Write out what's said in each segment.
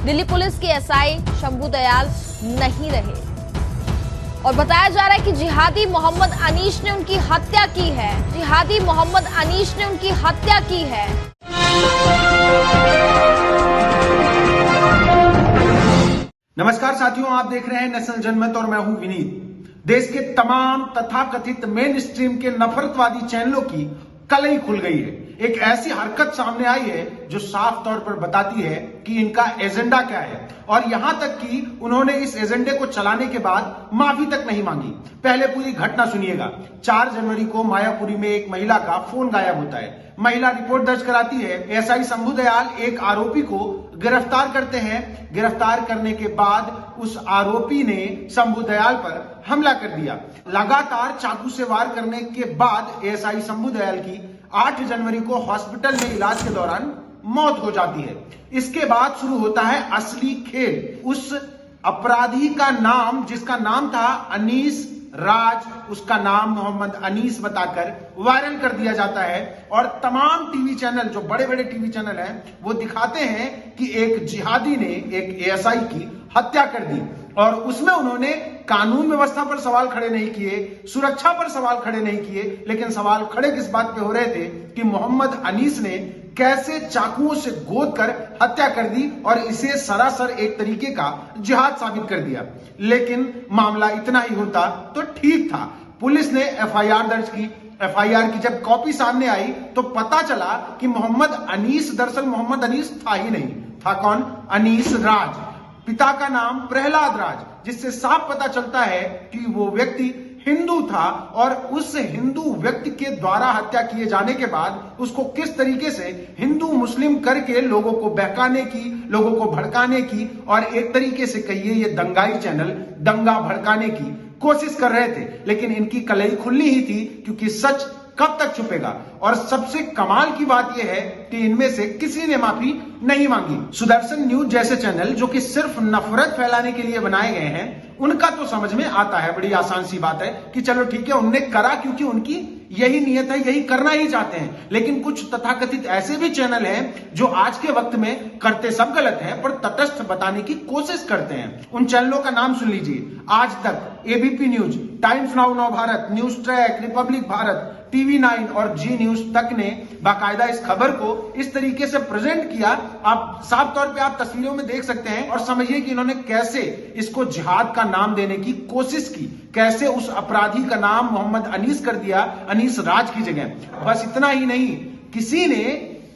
Delhi police के SI Shambhu Dayal नहीं रहे और बताया जा रहा है कि जिहादी मोहम्मद अनीस ने उनकी हत्या की है। जिहादी मोहम्मद अनीस ने उनकी हत्या की है। नमस्कार साथियों, आप देख रहे हैं नेशनल जनमत और मैं हूं विनीत। देश के तमाम तथाकथित मेन स्ट्रीम के नफरतवादी चैनलों की कलई खुल गई है। एक ऐसी हरकत सामने आई है जो साफ तौर पर बताती है कि इनका एजेंडा क्या है, और यहां तक कि उन्होंने इस एजेंडे को चलाने के बाद माफी तक नहीं मांगी। पहले पूरी घटना सुनिएगा। 4 जनवरी को मायापुरी में एक महिला का फोन गायब होता है। महिला रिपोर्ट दर्ज कराती है। एसआई शंभू दयाल एक आरोपी को गिरफ्तार करते हैं। गिरफ्तार करने के बाद उस आरोपी ने शंभू दयाल पर हमला कर दिया। लगातार चाकू से वार करने के बाद एसआई शंभू दयाल की 8 जनवरी को हॉस्पिटल में इलाज के दौरान मौत हो जाती है। इसके बाद शुरू होता है असली खेल। उस अपराधी का नाम, जिसका नाम था अनीस राज, उसका नाम मोहम्मद अनीस बताकर वायरल कर दिया जाता है और तमाम टीवी चैनल, जो बड़े बड़े टीवी चैनल हैं, वो दिखाते हैं कि एक जिहादी ने एक एएसआई की हत्या कर दी। और उसमें उन्होंने कानून व्यवस्था पर सवाल खड़े नहीं किए, सुरक्षा पर सवाल खड़े नहीं किए, लेकिन सवाल खड़े किस बात पे हो रहे थे कि मोहम्मद अनीस ने कैसे चाकुओं से गोद कर हत्या कर दी और इसे सरासर एक तरीके का जिहाद साबित कर दिया। लेकिन मामला इतना ही होता तो ठीक था। पुलिस ने एफआईआर दर्ज की। एफआईआर की जब कॉपी सामने आई तो पता चला कि मोहम्मद अनीस दरअसल मोहम्मद अनीस था ही नहीं। था कौन? अनीस राज। पिता का नाम प्रहलाद राज, जिससे साफ पता चलता है कि वो व्यक्ति हिंदू था और उस हिंदू व्यक्ति के द्वारा हत्या किए जाने के बाद उसको किस तरीके से हिंदू मुस्लिम करके लोगों को बहकाने की, लोगों को भड़काने की और एक तरीके से कहिए ये दंगाई चैनल दंगा भड़काने की कोशिश कर रहे थे। लेकिन इनकी कलई खुलनी ही थी, क्योंकि सच कब तक छुपेगा। और सबसे कमाल की बात यह है कि इनमें से किसी ने माफी नहीं मांगी। सुदर्शन न्यूज जैसे चैनल जो कि सिर्फ नफरत फैलाने के लिए बनाए गए हैं, उनका तो समझ में आता है, बड़ी आसान सी बात है कि चलो ठीक है, उनने करा क्योंकि उनकी यही नियत है, यही करना ही चाहते हैं। लेकिन कुछ तथाकथित ऐसे भी चैनल हैं जो आज के वक्त में करते सब गलत हैं पर तटस्थ बताने की कोशिश करते हैं। उन चैनलों का नाम सुन लीजिए। आज तक, एबीपी न्यूज, टाइम्स नाउ नव Bharat, news track, Republic Bharat, TV 9 और जी न्यूज तक ने बाकायदा इस खबर को इस तरीके से प्रेजेंट किया। आप साफ तौर पे आप तस्वीरों में देख सकते हैं और समझिए कि इन्होंने कैसे इसको जिहाद का नाम देने की कोशिश की, कैसे उस अपराधी का नाम मोहम्मद अनीस कर दिया, अनीस राज की जगह। बस इतना ही नहीं, किसी ने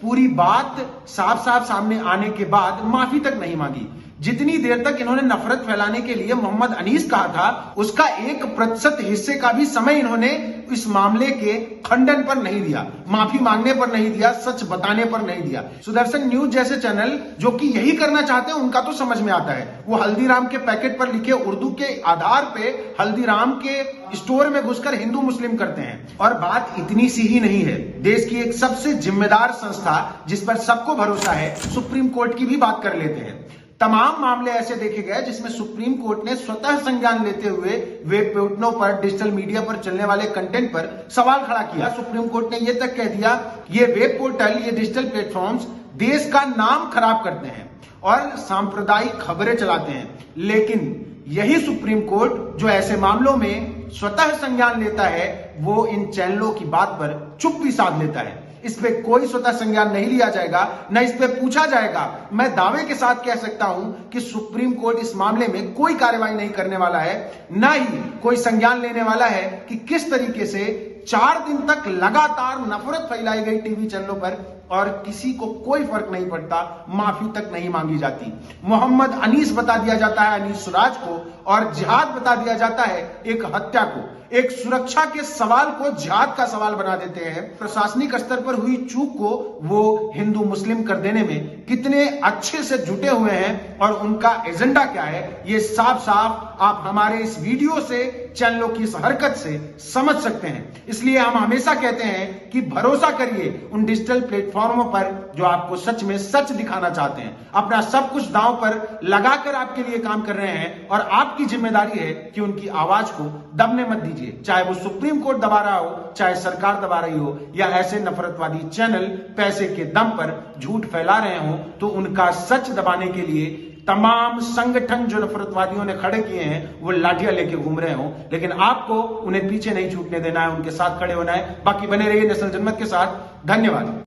पूरी बात साफ साफ सामने आने के बाद माफी तक नहीं मांगी। जितनी देर तक इन्होंने नफरत फैलाने के लिए मोहम्मद अनीस कहा था, उसका 1% हिस्से का भी समय इन्होंने इस मामले के खंडन पर नहीं दिया, माफी मांगने पर नहीं दिया, सच बताने पर नहीं दिया। सुदर्शन न्यूज जैसे चैनल जो कि यही करना चाहते हैं, उनका तो समझ में आता है। वो हल्दीराम के पैकेट पर लिखे उर्दू के आधार पे हल्दीराम के स्टोर में घुसकर हिंदू मुस्लिम करते हैं। और बात इतनी सी ही नहीं है। देश की एक सबसे जिम्मेदार संस्था जिस पर सबको भरोसा है, सुप्रीम कोर्ट की भी बात कर लेते हैं। तमाम मामले ऐसे देखे गए जिसमें सुप्रीम कोर्ट ने स्वतः संज्ञान लेते हुए वेब पोर्टलों पर, डिजिटल मीडिया पर चलने वाले कंटेंट पर सवाल खड़ा किया। सुप्रीम कोर्ट ने यह तक कह दिया, ये वेब पोर्टल, ये डिजिटल प्लेटफॉर्म्स देश का नाम खराब करते हैं और सांप्रदायिक खबरें चलाते हैं। लेकिन यही सुप्रीम कोर्ट जो ऐसे मामलों में स्वतः संज्ञान लेता है, वो इन चैनलों की बात पर चुप्पी साध लेता है। इस पे कोई स्वतः संज्ञान नहीं लिया जाएगा, न इस पे पूछा जाएगा। मैं दावे के साथ कह सकता हूं कि सुप्रीम कोर्ट इस मामले में कोई कार्रवाई नहीं करने वाला है, न ही कोई संज्ञान लेने वाला है कि किस तरीके से 4 दिन तक लगातार नफरत फैलाई गई टीवी चैनलों पर और किसी को कोई फर्क नहीं पड़ता, माफी तक नहीं मांगी जाती। मोहम्मद अनीस बता दिया जाता है अनीस राज को, और जिहाद बता दिया जाता है एक हत्या को। एक सुरक्षा के सवाल को जिहाद का सवाल बना देते हैं। प्रशासनिक स्तर पर हुई चूक को वो हिंदू मुस्लिम कर देने में कितने अच्छे से जुटे हुए हैं और उनका एजेंडा क्या है, ये साफ साफ आप हमारे इस वीडियो से, चैनलों की इस हरकत से समझ सकते हैं। इसलिए हम हमेशा कहते हैं कि भरोसा करिए उन डिजिटल प्लेटफॉर्मों पर जो आपको सच में सच दिखाना चाहते हैं। अपना सब कुछ दांव पर लगाकर आपके लिए काम कर रहे हैं और आपकी जिम्मेदारी है कि उनकी आवाज को दबने मत दीजिए। चाहे वो सुप्रीम कोर्ट दबा रहा हो, चाहे सरकार दबा रही हो, या ऐसे नफरतवादी चैनल पैसे के दम पर झूठ फैला रहे हो, तो उनका सच दबाने के लिए तमाम संगठन जो नफरतवादियों ने खड़े किए हैं वो लाठियां लेके घूम रहे हो, लेकिन आपको उन्हें पीछे नहीं छूटने देना है, उनके साथ खड़े होना है। बाकी बने रहिए नेशनल जनमत के साथ। धन्यवाद।